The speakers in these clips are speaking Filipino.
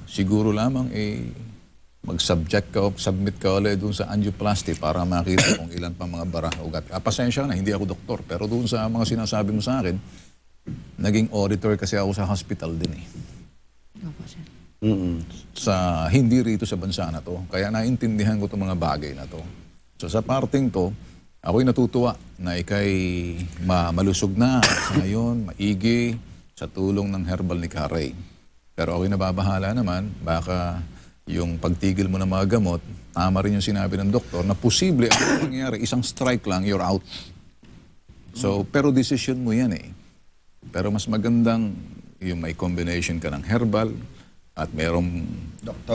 siguro lamang mag-subject ka o submit ka ulit doon sa angioplasty para makita kung ilan pa mga bara ugat. Pasensya na, hindi ako doktor, pero doon sa mga sinasabi mo sa akin, naging auditor kasi ako sa hospital din eh. Opo, sir. Sa hindi rito sa bansa na to. Kaya naintindihan ko itong mga bagay na to. So sa parting to, ako'y natutuwa na ikay malusog na sa ngayon, maigi sa tulong ng herbal ni Karay. Pero ako'y nababahala naman, baka yung pagtigil mo ng mga gamot, tama rin yung sinabi ng doktor na posible ang nangyayari, isang strike lang, you're out. So, pero decision mo yan eh. Pero mas magandang yung may combination ka ng herbal at mayroong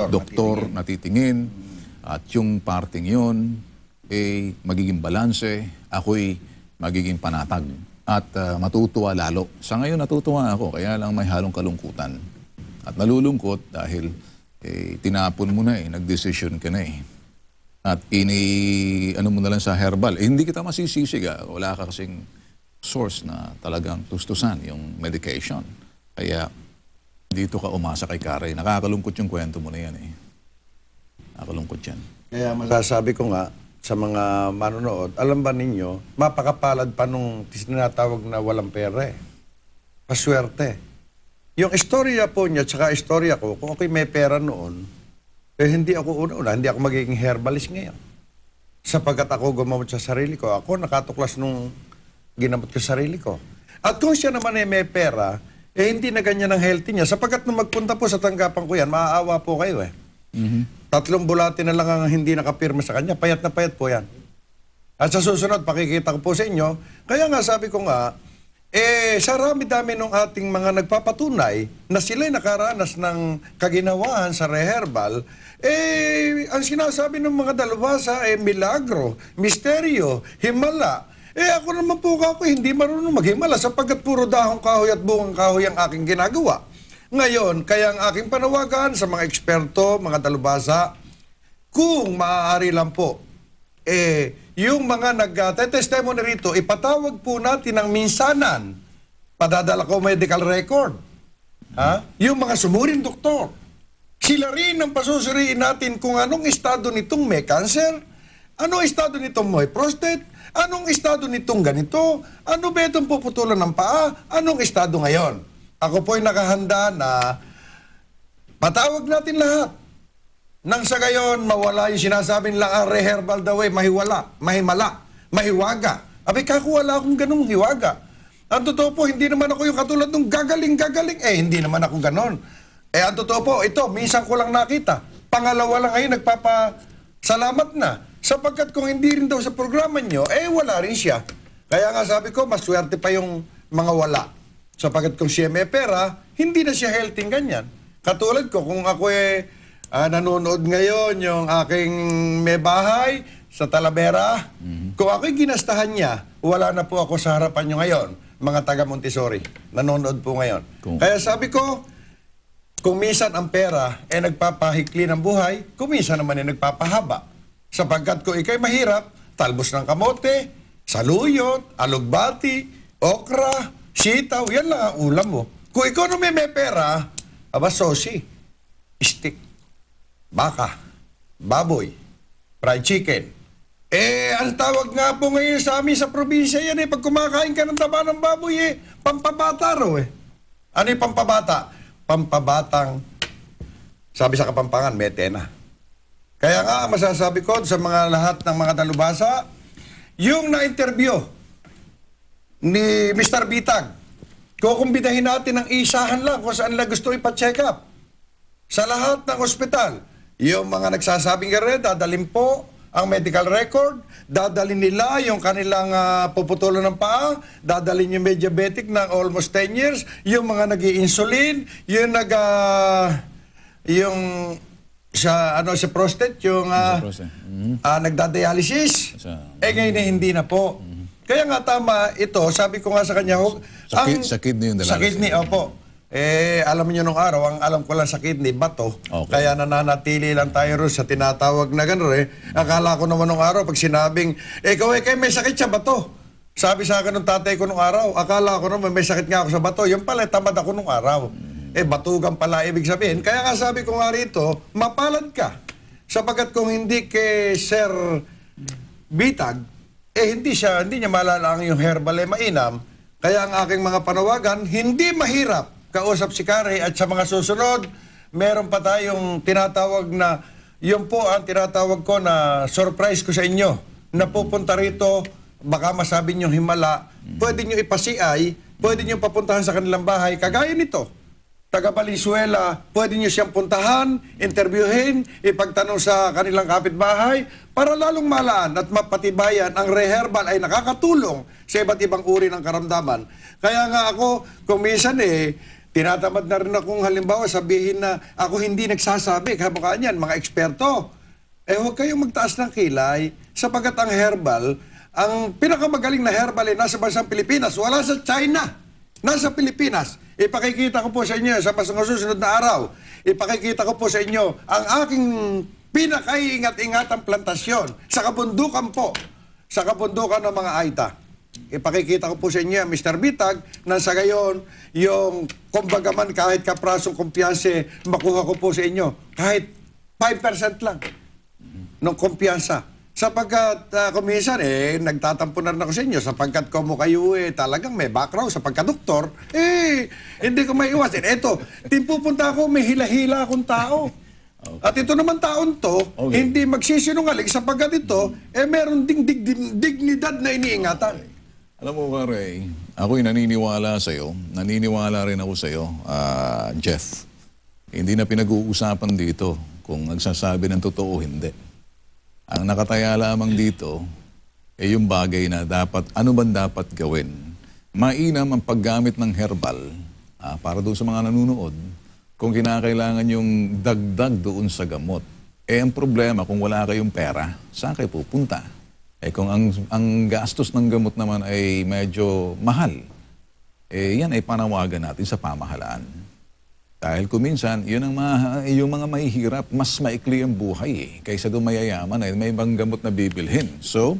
doktor na titingin at yung parting yun magiging balanse, ako'y magiging panatag at matutuwa lalo. Sa ngayon natutuwa ako, kaya lang may halong kalungkutan. At nalulungkot dahil tinapon mo na nagdesisyon ka na At ano mo na lang sa herbal. Hindi kita masisisig wala ka kasing source na talagang tustusan yung medication. Kaya dito ka umasa kay Karay. Nakakalungkot yung kwento mo na yan Nakakalungkot yan. Kaya masasabi ko nga sa mga manonood, alam ba ninyo, mapakapalad pa nung tinatawag na walang pera Paswerte. Yung istorya po niya, tsaka istorya ko, kung ako'y may pera noon, hindi ako una-una, hindi ako magiging herbalist ngayon. Sapagkat ako gumamot sa sarili ko, ako nakatuklas nung ginamot ko sa sarili ko. At kung siya naman ay may pera, hindi na ganyan ang healthy niya. Sapagkat nung magpunta po sa tanggapan ko yan, maaawa po kayo 3 bulate na lang ang hindi nakapirma sa kanya. Payat na payat po yan. At sa susunod, pakikita ko po sa inyo. Kaya nga sabi ko nga, sa rami-dami ng ating mga nagpapatunay na sila'y nakaranas ng kaginawahan sa reherbal, ang sinasabi ng mga dalubhasa milagro, misteryo, himala. Ako naman po hindi marunong maghimala sapagkat puro dahong kahoy at bungang kahoy ang aking ginagawa. Ngayon, kaya ang aking panawagan sa mga eksperto, mga dalubhasa, kung maaari lang po, yung mga nag-testimony rito, ipatawag po natin ng minsanan. Padadala ko medical record. Yung mga sumuring doktor. Sila rin ang pasusuriin natin kung anong estado nitong may cancer, anong estado nitong may prostate, anong estado nitong ganito, ano ba itong puputulan ng paa, anong estado ngayon. Ako po'y nakahanda na patawag natin lahat. Nang sa gayon, mawala yung sinasabi nilang reherbal daw mahiwala, mahimala, mahiwaga. Abay, wala akong ganung hiwaga. Ang totoo po, hindi naman ako yung katulad ng gagaling-gagaling. Hindi naman ako ganon. Ang totoo po, ito, minsan ko lang nakita. Pangalawa lang ngayon, nagpapasalamat na. Sapagkat kung hindi rin daw sa programa nyo, wala rin siya. Kaya nga sabi ko, maswerte pa yung mga wala. Sapagkat kung siya may pera, hindi na siya healthy ganyan. Katulad ko, kung ako nanonood ngayon yung aking may bahay sa Talavera. Kung ako'y ginastahan niya, wala na po ako sa harapan nyo ngayon, mga taga Montessori. Nanonood po ngayon. Kaya sabi ko, kung minsan ang pera nagpapahikli ng buhay, kung minsan naman nagpapahaba. Sapagkat kung ikay mahirap, talbos ng kamote, saluyot, alugbati, okra, sitaw, yan lang ang ulam mo. Kung ikaw naman may pera, sosi, stick, baka, baboy, fried chicken. Ang tawag nga po ngayon sa amin sa probinsya yan pag kumakain ka ng taba ng baboy pampabata raw Ano yung pampabata? Pampabatang, sabi sa Kapampangan, metena. Kaya nga, masasabi ko sa mga lahat ng mga dalubhasa, yung na-interview ni Mr. Bitag, kukumbidahin natin ng isahan lang kung saan nila gusto ipa-check up. Sa lahat ng ospital, yung mga nagsasabing dadalhin po ang medical record, dadalhin nila yung kanilang puputulan ng paa, dadalhin yung may diabetic na almost 10 years, yung mga nag-i-insulin, yung sa prostate, yung nagda-dialysis. Ngayon hindi na po. Kaya nga tama ito, sabi ko nga sa kanya, sa kidney yung sa kidney, opo. Alam niyo nung araw, ang alam ko lang sa kidney, bato. Okay. Kaya nananatili lang tayo rin sa tinatawag na gano'n Akala ko naman nung araw, pag sinabing, ikaw may sakit sa bato. Sabi sa akin ng tatay ko nung araw, akala ko naman may sakit nga ako sa bato. Yung pala, tamad ako nung araw. batugan pala ibig sabihin. Kaya nga sabi ko nga rito, mapalad ka. Sapagkat kung hindi kay Sir Bitag, hindi niya malala yung herbal ay mainam. Kaya ang aking mga panawagan, hindi mahirap kausap si Kari at sa mga susunod, meron pa tayong tinatawag na, yun po ang tinatawag ko na surprise ko sa inyo, na pupunta rito, baka masabi nyo himala, pwede nyo ipasiay, pwede nyo papuntahan sa kanilang bahay, kagaya nito. Taga Valenzuela, pwede nyo siyang puntahan, interviewin, ipagtanong sa kanilang kapitbahay para lalong malaan at mapatibayan ang Reherbal ay nakakatulong sa iba't ibang uri ng karamdaman. Kaya nga ako, kung minsan tinatamad na rin akong halimbawa sabihin na ako hindi nagsasabi, kamukha niyan, mga eksperto. Huwag kayong magtaas ng kilay sapagkat ang herbal, ang pinakamagaling na herbal ay nasa bansang Pilipinas, wala sa China. Nasa Pilipinas. Ipakikita ko po sa inyo sa susunod na araw. Ipakikita ko po sa inyo ang aking pinakaiingat-ingatang plantasyon sa kabundukan po. Sa kabundukan ng mga Aita. Ipakikita ko po sa inyo, Mr. Bitag, na sa gayon, yung kumbaga man kahit kaprasong kumpiyanse, makuha ko po sa inyo. Kahit 5% lang ng kumpiyansa. Sapagkat kuminsan nagtatampo na rin ako sa inyo sapagkat como kayo talagang may background sa pagkadoktor, hindi ko may iwasin. Eto, pupunta ako, may hila-hila akong tao. Okay. At ito naman taon to, hindi magsisinungaling sapagkat ito, meron ding dignidad na iniingatan. Alam mo ba, Ray, ako'y naniniwala sa'yo, naniniwala rin ako sa'yo, Jeff. Hindi na pinag-uusapan dito kung nagsasabi ng totoo o hindi. Ang nakataya lamang dito ay yung bagay na dapat, ano bang dapat gawin? Mainam ang paggamit ng herbal para doon sa mga nanunood kung kinakailangan yung dagdag doon sa gamot. Ang problema kung wala kayong pera, saan kayo pupunta? Kung ang gastos ng gamot naman ay medyo mahal, yan ay panawagan natin sa pamahalaan. Dahil kuminsan, yung mga mahihirap, mas maikli ang buhay kaysa doon mayayaman ay may ibang gamot na bibilhin. So,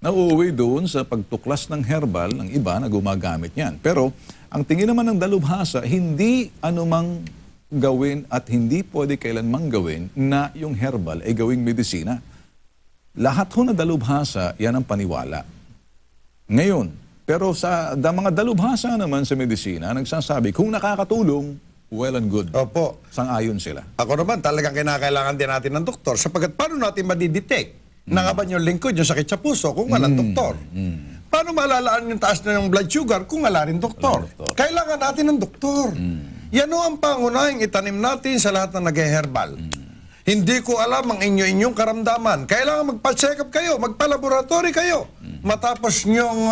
nauuwi doon sa pagtuklas ng herbal ng iba na gumagamit niyan. Pero, ang tingin naman ng dalubhasa, hindi anumang gawin at hindi pwede kailanmang gawin na yung herbal ay gawing medisina. Lahat ho na dalubhasa, yan ang paniwala. Ngayon, pero sa mga dalubhasa naman sa medisina, nagsasabi, kung nakakatulong, well and good. Opo. Sang-ayon sila. Ako naman, talagang kinakailangan din natin ng doktor sapagkat paano natin madidetect na nga ba yung lingkod, yung sakit sa puso kung walang doktor? Paano malalaan yung taas na yung blood sugar kung wala rin doktor? Kailangan natin ng doktor. Yan o ang pangunahing itanim natin sa lahat ng nag-herbal. Hindi ko alam ang inyong karamdaman. Kailangan magpa-check up kayo, magpa-laboratory kayo. Matapos nyong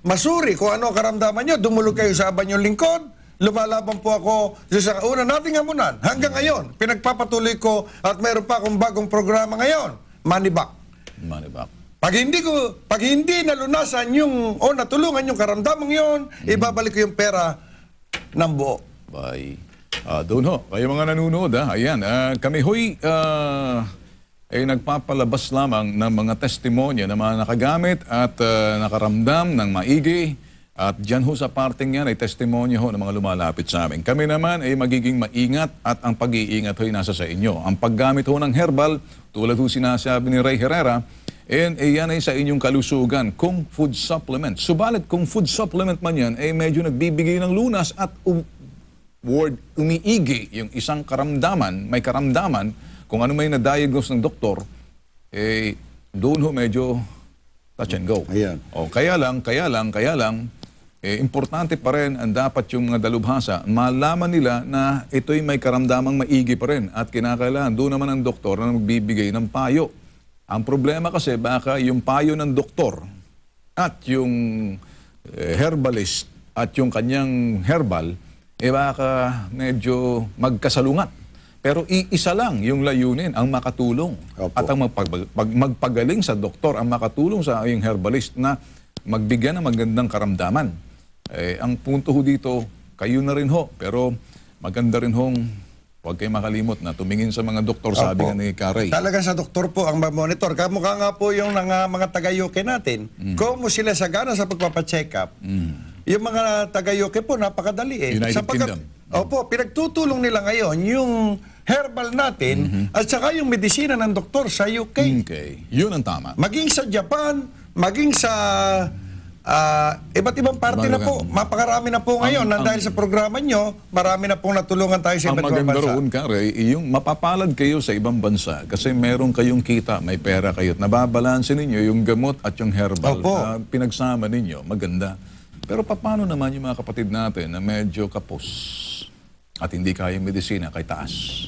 masuri kung ano karamdaman nyo, dumulog kayo sa abanyong lingkod, lumalaban po ako sa una nating hamunan. Hanggang ngayon, pinagpapatuloy ko at mayroon pa akong bagong programa ngayon, Money Back. Money Back. Pag hindi nalunasan yung, o natulungan yung karamdaman yon, ibabalik ko yung pera ng buo. Bye. Doon ho, kayo mga nanonood, ayan, kami ho'y ay nagpapalabas lamang ng mga testimonya ng mga nakagamit at nakaramdam ng maigi. At dyan ho sa parting yan ay testimonya ho ng mga lumalapit sa amin. Kami naman ay magiging maingat at ang pag-iingat ho ay nasa sa inyo. Ang paggamit ho ng herbal, tulad ho sinasabi ni Ray Herrera, yan ay sa inyong kalusugan kung food supplement. Subalit kung food supplement man yan, ay medyo nagbibigay ng lunas at umiigi yung isang karamdaman, may karamdaman, kung ano may na-diagnose ng doktor, doon ho medyo touch and go. Ayan. Kaya lang, importante pa rin ang dapat yung mga dalubhasa, malaman nila na ito'y may karamdamang maigi pa rin at kinakailangan doon naman ang doktor na magbibigay ng payo. Ang problema kasi baka yung payo ng doktor at yung herbalist at yung kanyang herbal, baka medyo magkasalungat. Pero iisa lang yung layunin, ang makatulong. Opo. At ang magpagaling sa doktor, ang makatulong sa yung herbalist na magbigyan ng magandang karamdaman. Ang punto ho dito, kayo na rin ho. Pero maganda rin hong huwag kayo makalimot na tumingin sa mga doktor, sabi nga ni Karay. Talagang sa doktor po ang monitor. Kamukha nga po yung mga taga-UK natin. Kung mo sila sagana sa pagpapacheck up, yung mga taga-UK po, napakadali United Kingdom. Opo, pinagtutulong nila ngayon yung herbal natin at saka yung medisina ng doktor sa UK. Okay. Yun ang tama. Maging sa Japan, maging sa iba't ibang parte na po. Mapakarami na po ngayon. Dahil sa programa nyo, marami na pong natulungan tayo sa Ang iba't ibang maganda bansa. roon, Kare, yung mapapalad kayo sa ibang bansa kasi meron kayong kita, may pera kayo at nababalansin ninyo yung gamot at yung herbal Opo. na pinagsama ninyo. Maganda. Pero paano naman yung mga kapatid natin na medyo kapos at hindi kayang medisina kay taas?